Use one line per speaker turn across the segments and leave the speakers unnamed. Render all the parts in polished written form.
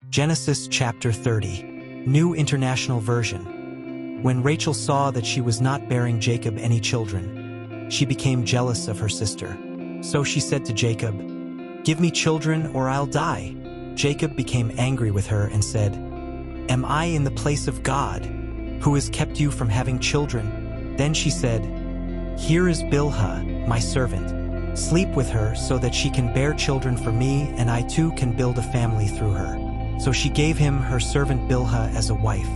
Genesis chapter 30, New International Version. When Rachel saw that she was not bearing Jacob any children, she became jealous of her sister. So she said to Jacob, "Give me children or I'll die." Jacob became angry with her and said, "Am I in the place of God, who has kept you from having children?" Then she said, "Here is Bilhah, my servant. Sleep with her so that she can bear children for me, and I too can build a family through her." So she gave him her servant Bilhah as a wife.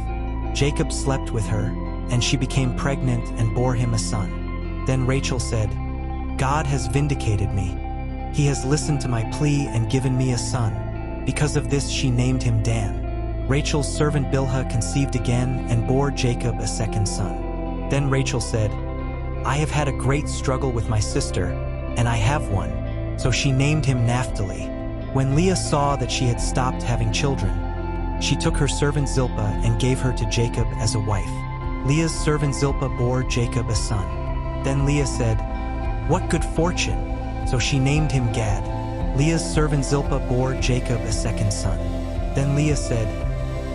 Jacob slept with her, and she became pregnant and bore him a son. Then Rachel said, "God has vindicated me. He has listened to my plea and given me a son." Because of this she named him Dan. Rachel's servant Bilhah conceived again and bore Jacob a second son. Then Rachel said, "I have had a great struggle with my sister, and I have one." So she named him Naphtali. When Leah saw that she had stopped having children, she took her servant Zilpah and gave her to Jacob as a wife. Leah's servant Zilpah bore Jacob a son. Then Leah said, "What good fortune!" So she named him Gad. Leah's servant Zilpah bore Jacob a second son. Then Leah said,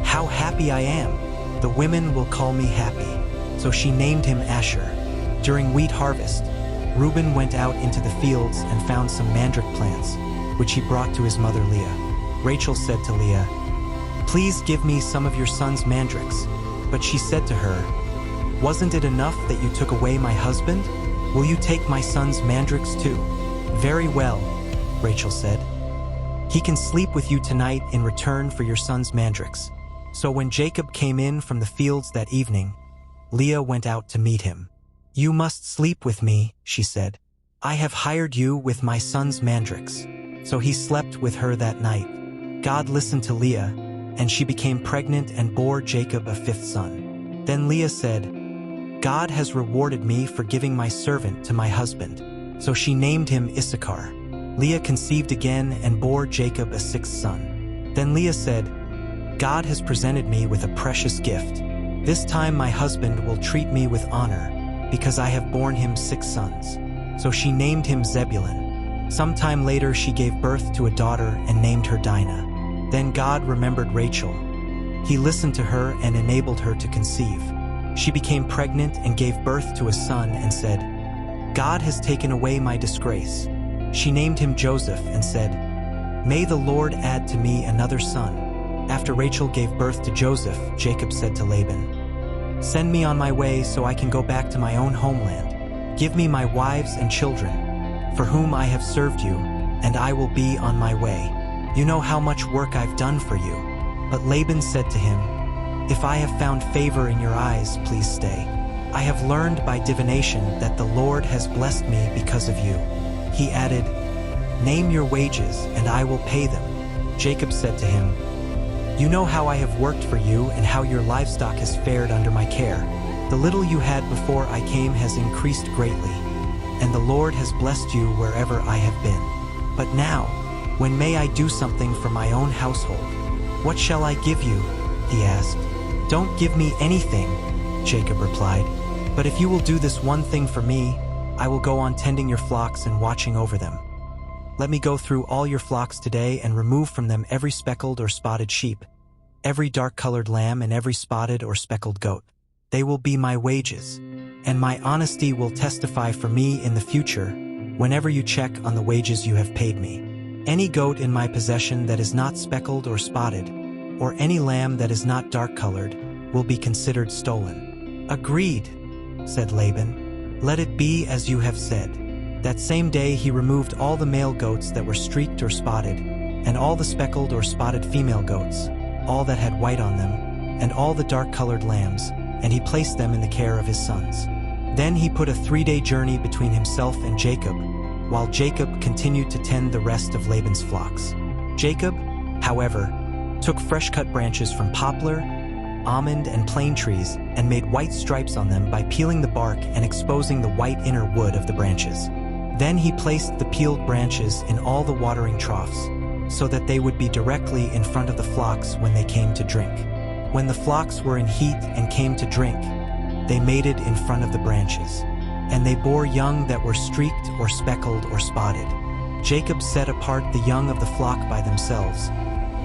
"How happy I am! The women will call me happy." So she named him Asher. During wheat harvest, Reuben went out into the fields and found some mandrake plants, which he brought to his mother Leah. Rachel said to Leah, "Please give me some of your son's mandrakes." But she said to her, "Wasn't it enough that you took away my husband? Will you take my son's mandrakes too?" "Very well," Rachel said. "He can sleep with you tonight in return for your son's mandrakes." So when Jacob came in from the fields that evening, Leah went out to meet him. "You must sleep with me," she said. "I have hired you with my son's mandrakes." So he slept with her that night. God listened to Leah, and she became pregnant and bore Jacob a fifth son. Then Leah said, "God has rewarded me for giving my servant to my husband." So she named him Issachar. Leah conceived again and bore Jacob a sixth son. Then Leah said, "God has presented me with a precious gift. This time my husband will treat me with honor, because I have borne him 6 sons." So she named him Zebulun. Sometime later she gave birth to a daughter and named her Dinah. Then God remembered Rachel. He listened to her and enabled her to conceive. She became pregnant and gave birth to a son and said, "God has taken away my disgrace." She named him Joseph and said, "May the Lord add to me another son." After Rachel gave birth to Joseph, Jacob said to Laban, "Send me on my way so I can go back to my own homeland. Give me my wives and children, for whom I have served you, and I will be on my way. You know how much work I've done for you." But Laban said to him, "If I have found favor in your eyes, please stay. I have learned by divination that the Lord has blessed me because of you." He added, "Name your wages, and I will pay them." Jacob said to him, "You know how I have worked for you and how your livestock has fared under my care. The little you had before I came has increased greatly, and the Lord has blessed you wherever I have been. But now, when may I do something for my own household? What shall I give you?" he asked. "Don't give me anything," Jacob replied. "But if you will do this one thing for me, I will go on tending your flocks and watching over them. Let me go through all your flocks today and remove from them every speckled or spotted sheep, every dark-colored lamb and every spotted or speckled goat. They will be my wages, and my honesty will testify for me in the future whenever you check on the wages you have paid me. Any goat in my possession that is not speckled or spotted, or any lamb that is not dark-colored, will be considered stolen." "Agreed," said Laban. "Let it be as you have said." That same day he removed all the male goats that were streaked or spotted, and all the speckled or spotted female goats, all that had white on them, and all the dark-colored lambs, and he placed them in the care of his sons. Then he put a 3-day journey between himself and Jacob, while Jacob continued to tend the rest of Laban's flocks. Jacob, however, took fresh-cut branches from poplar, almond, and plane trees and made white stripes on them by peeling the bark and exposing the white inner wood of the branches. Then he placed the peeled branches in all the watering troughs, so that they would be directly in front of the flocks when they came to drink. When the flocks were in heat and came to drink, they mated in front of the branches, and they bore young that were streaked or speckled or spotted. Jacob set apart the young of the flock by themselves,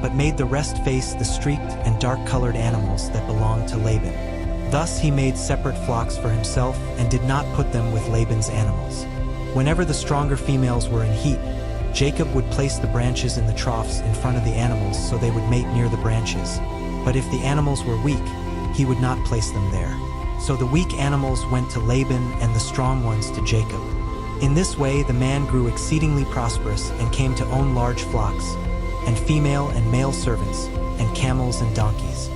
but made the rest face the streaked and dark-colored animals that belonged to Laban. Thus he made separate flocks for himself and did not put them with Laban's animals. Whenever the stronger females were in heat, Jacob would place the branches in the troughs in front of the animals so they would mate near the branches. But if the animals were weak, he would not place them there. So the weak animals went to Laban and the strong ones to Jacob. In this way the man grew exceedingly prosperous and came to own large flocks, and female and male servants, and camels and donkeys.